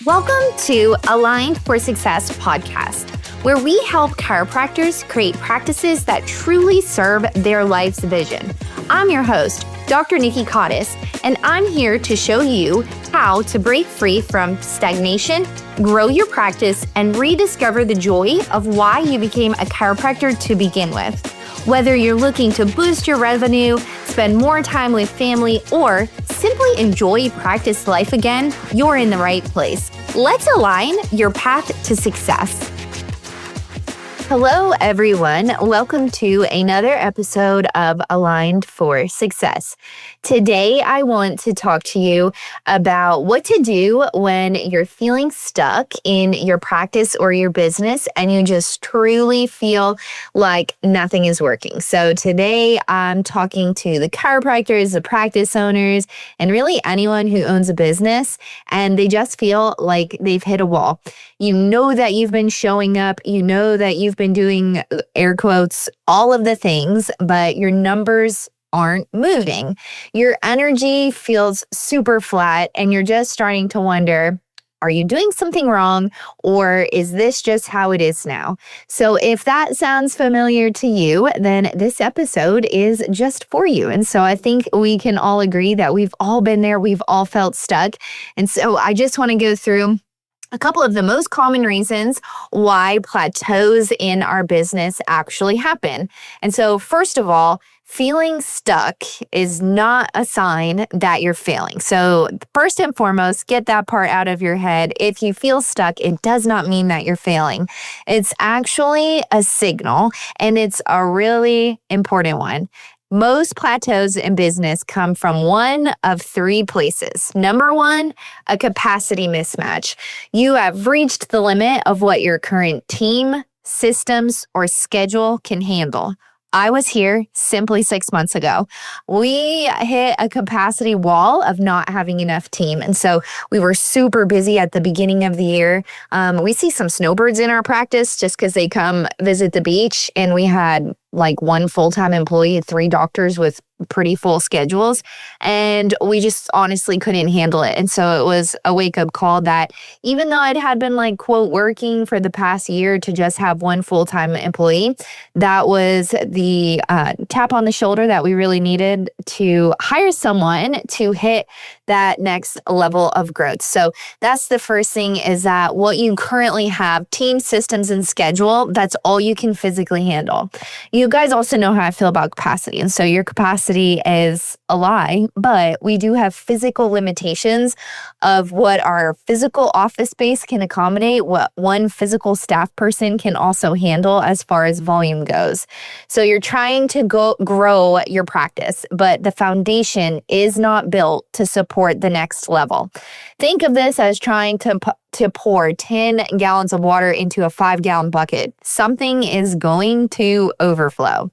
Welcome to Aligned for Success podcast, where we help chiropractors create practices that truly serve their life's vision. I'm your host, Dr. Nikki, and I'm here to show you how to break free from stagnation, grow your practice, and rediscover the joy of why you became a chiropractor to begin with. Whether you're looking to boost your revenue, spend more time with family, or simply enjoy practice life again, you're in the right place. Let's align your path to success. Hello, everyone. Welcome to another episode of Aligned for Success. Today, I want to talk to you about what to do when you're feeling stuck in your practice or your business and you just truly feel like nothing is working. So today, I'm talking to the chiropractors, the practice owners, and really anyone who owns a business, and they just feel like they've hit a wall. You know that you've been showing up, you know that you've been doing air quotes, all of the things, but your numbers aren't moving. Your energy feels super flat and you're just starting to wonder, are you doing something wrong or is this just how it is now? So if that sounds familiar to you, then this episode is just for you. And so I think we can all agree that we've all been there. We've all felt stuck. And so I just want to go through a couple of the most common reasons why plateaus in our business actually happen. And so first of all, feeling stuck is not a sign that you're failing. So first and foremost, get that part out of your head. If you feel stuck, it does not mean that you're failing. It's actually a signal, and it's a really important one. Most plateaus in business come from one of three places. Number one, a capacity mismatch. You have reached the limit of what your current team, systems, or schedule can handle. I was here simply 6 months ago. We hit a capacity wall of not having enough team. And so we were super busy at the beginning of the year. We see some snowbirds in our practice just because they come visit the beach, and we had like one full-time employee, 3 doctors with pretty full schedules, and we just honestly couldn't handle it. And so it was a wake-up call that even though it had been like, quote, working for the past year to just have one full-time employee, that was the tap on the shoulder that we really needed to hire someone to hit that next level of growth. So that's the first thing, is that what you currently have, team, systems, and schedule, that's all you can physically handle. You guys also know how I feel about capacity. And so your capacity is a lie, but we do have physical limitations of what our physical office space can accommodate, what one physical staff person can also handle as far as volume goes. So you're trying to grow your practice, but the foundation is not built to support the next level. Think of this as trying to pour 10 gallons of water into a 5-gallon bucket. Something is going to overflow.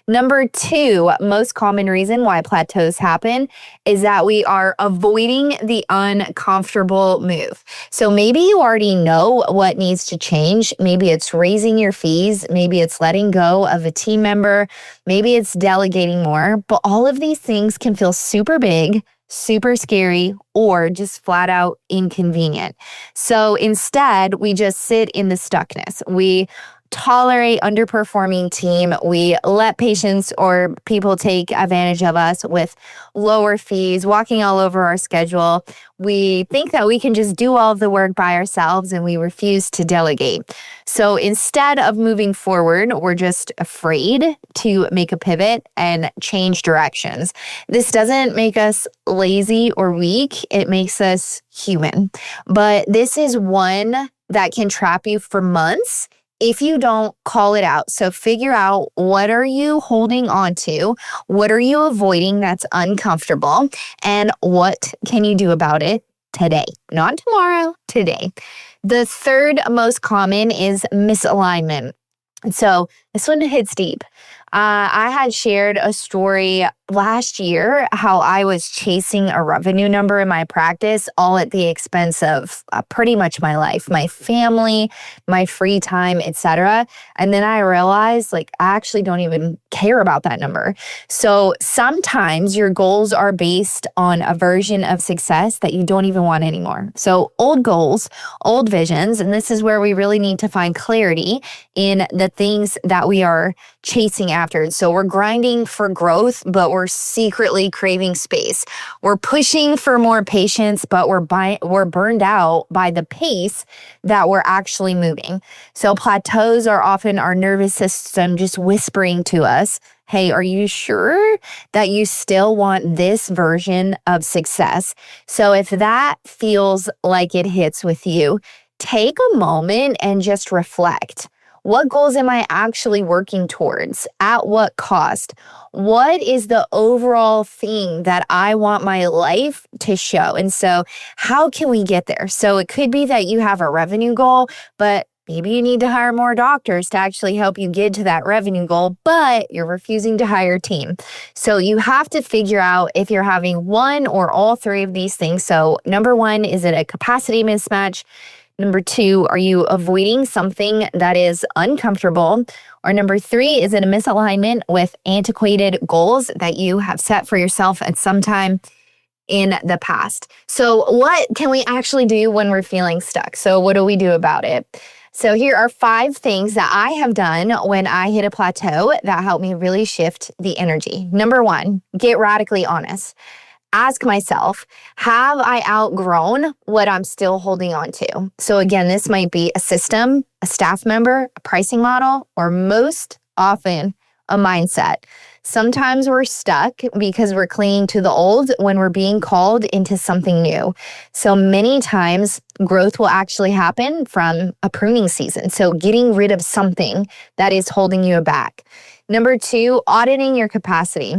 Number two, most common reason why plateaus happen is that we are avoiding the uncomfortable move. So maybe you already know what needs to change. Maybe it's raising your fees. Maybe it's letting go of a team member. Maybe it's delegating more. But all of these things can feel super big, super scary, or just flat out inconvenient. So instead, we just sit in the stuckness. We tolerate underperforming team. We let patients or people take advantage of us with lower fees, walking all over our schedule. We think that we can just do all of the work by ourselves, and we refuse to delegate. So instead of moving forward, we're just afraid to make a pivot and change directions. This doesn't make us lazy or weak. It makes us human. But this is one that can trap you for months if you don't call it out. So figure out, what are you holding on to? What are you avoiding that's uncomfortable? And what can you do about it today? Not tomorrow, today. The third most common is misalignment. So this one hits deep. I had shared a story last year how I was chasing a revenue number in my practice, all at the expense of pretty much my life, my family, my free time, etc. And then I realized I actually don't even care about that number. So sometimes your goals are based on a version of success that you don't even want anymore. So old goals, old visions, and this is where we really need to find clarity in the things that we are chasing after. So we're grinding for growth, but we're secretly craving space. We're pushing for more patience, but we're burned out by the pace that we're actually moving. So plateaus are often our nervous system just whispering to us, hey, are you sure that you still want this version of success? So if that feels like it hits with you, take a moment and just reflect. What goals am I actually working towards? At what cost? What is the overall thing that I want my life to show? And so how can we get there? So it could be that you have a revenue goal, but maybe you need to hire more doctors to actually help you get to that revenue goal, but you're refusing to hire a team. So you have to figure out if you're having one or all three of these things. So number one, is it a capacity mismatch? Number two, are you avoiding something that is uncomfortable? Or number three, is it a misalignment with antiquated goals that you have set for yourself at some time in the past? So what can we actually do when we're feeling stuck? So what do we do about it? So here are 5 things that I have done when I hit a plateau that helped me really shift the energy. Number 1, get radically honest. Ask myself, have I outgrown what I'm still holding on to? So again, this might be a system, a staff member, a pricing model, or most often a mindset. Sometimes we're stuck because we're clinging to the old when we're being called into something new. So many times growth will actually happen from a pruning season. So getting rid of something that is holding you back. Number 2, auditing your capacity.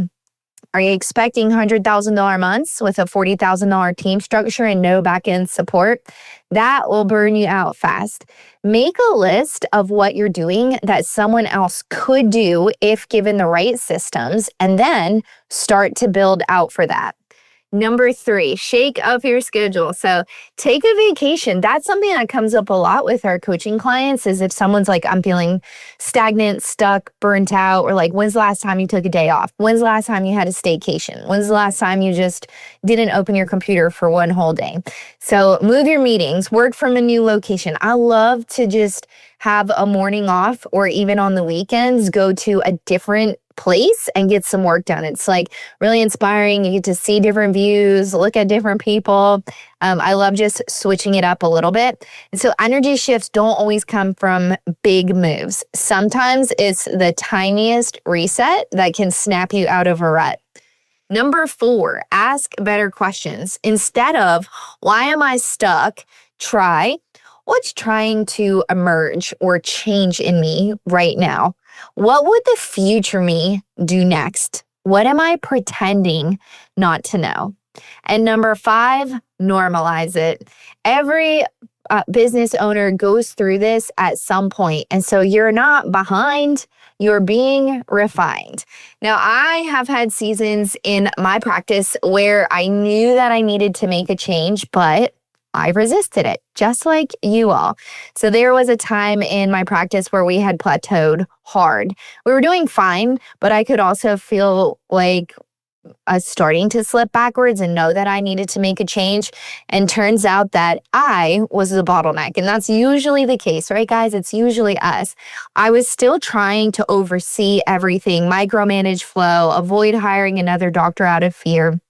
Are you expecting $100,000 months with a $40,000 team structure and no back-end support? That will burn you out fast. Make a list of what you're doing that someone else could do if given the right systems, and then start to build out for that. Number 3, shake up your schedule. So take a vacation. That's something that comes up a lot with our coaching clients is if someone's like, I'm feeling stagnant, stuck, burnt out, or like, when's the last time you took a day off? When's the last time you had a staycation? When's the last time you just didn't open your computer for one whole day? So move your meetings, work from a new location. I love to just have a morning off, or even on the weekends, go to a different place and get some work done. It's like really inspiring. You get to see different views, look at different people. I love just switching it up a little bit. And so energy shifts don't always come from big moves. Sometimes it's the tiniest reset that can snap you out of a rut. Number 4, ask better questions. Instead of, why am I stuck? Try, what's trying to emerge or change in me right now? What would the future me do next? What am I pretending not to know? And number 5, normalize it. Every business owner goes through this at some point. And so you're not behind, you're being refined. Now, I have had seasons in my practice where I knew that I needed to make a change, but I resisted it, just like you all. So there was a time in my practice where we had plateaued hard. We were doing fine, but I could also feel like starting to slip backwards and know that I needed to make a change. And turns out that I was the bottleneck. And that's usually the case, right, guys? It's usually us. I was still trying to oversee everything, micromanage flow, avoid hiring another doctor out of fear.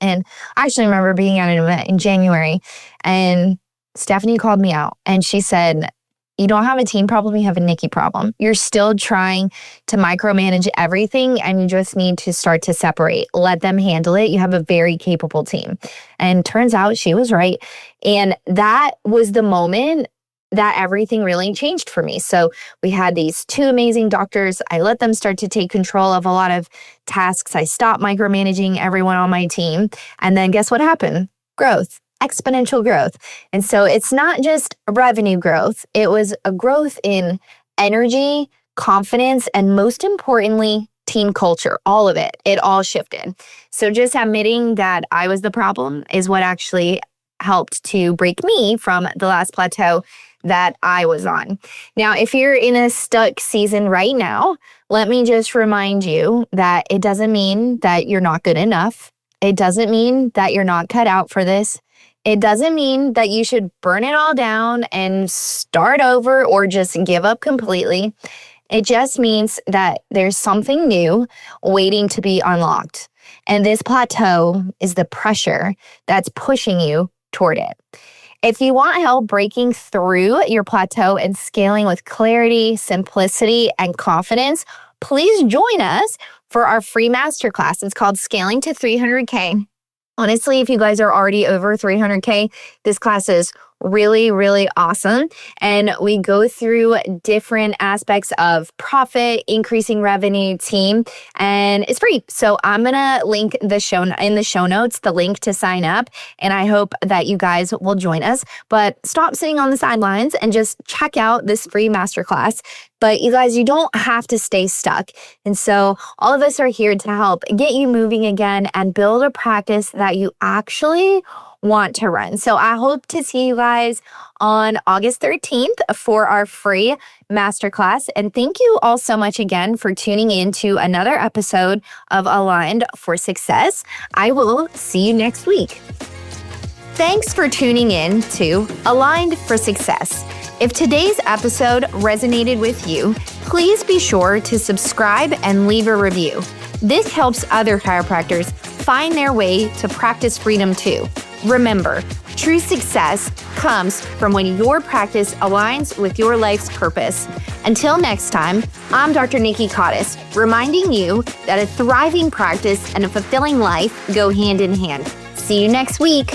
And I actually remember being at an event in January, and Stephanie called me out and she said, you don't have a team problem, you have a Nikki problem. You're still trying to micromanage everything and you just need to start to separate. Let them handle it. You have a very capable team. And turns out she was right. And that was the moment that everything really changed for me. So we had these 2 amazing doctors. I let them start to take control of a lot of tasks. I stopped micromanaging everyone on my team. And then guess what happened? Growth, exponential growth. And so it's not just revenue growth. It was a growth in energy, confidence, and most importantly, team culture. All of it. It all shifted. So just admitting that I was the problem is what actually helped to break me from the last plateau that I was on. Now, if you're in a stuck season right now, let me just remind you that it doesn't mean that you're not good enough. It doesn't mean that you're not cut out for this. It doesn't mean that you should burn it all down and start over or just give up completely. It just means that there's something new waiting to be unlocked. And this plateau is the pressure that's pushing you toward it. If you want help breaking through your plateau and scaling with clarity, simplicity, and confidence, please join us for our free masterclass. It's called Scaling to 300K. Honestly, if you guys are already over 300K, this class is really, really awesome. And we go through different aspects of profit, increasing revenue, team, and it's free. So I'm going to link in the show notes, the link to sign up. And I hope that you guys will join us, but stop sitting on the sidelines and just check out this free masterclass. But you guys, you don't have to stay stuck. And so all of us are here to help get you moving again and build a practice that you actually want to run. So I hope to see you guys on August 13th for our free masterclass. And thank you all so much again for tuning in to another episode of Aligned for Success. I will see you next week. Thanks for tuning in to Aligned for Success. If today's episode resonated with you, please be sure to subscribe and leave a review. This helps other chiropractors find their way to practice freedom too. Remember, true success comes from when your practice aligns with your life's purpose. Until next time, I'm Dr. Nikki Cottis, reminding you that a thriving practice and a fulfilling life go hand in hand. See you next week.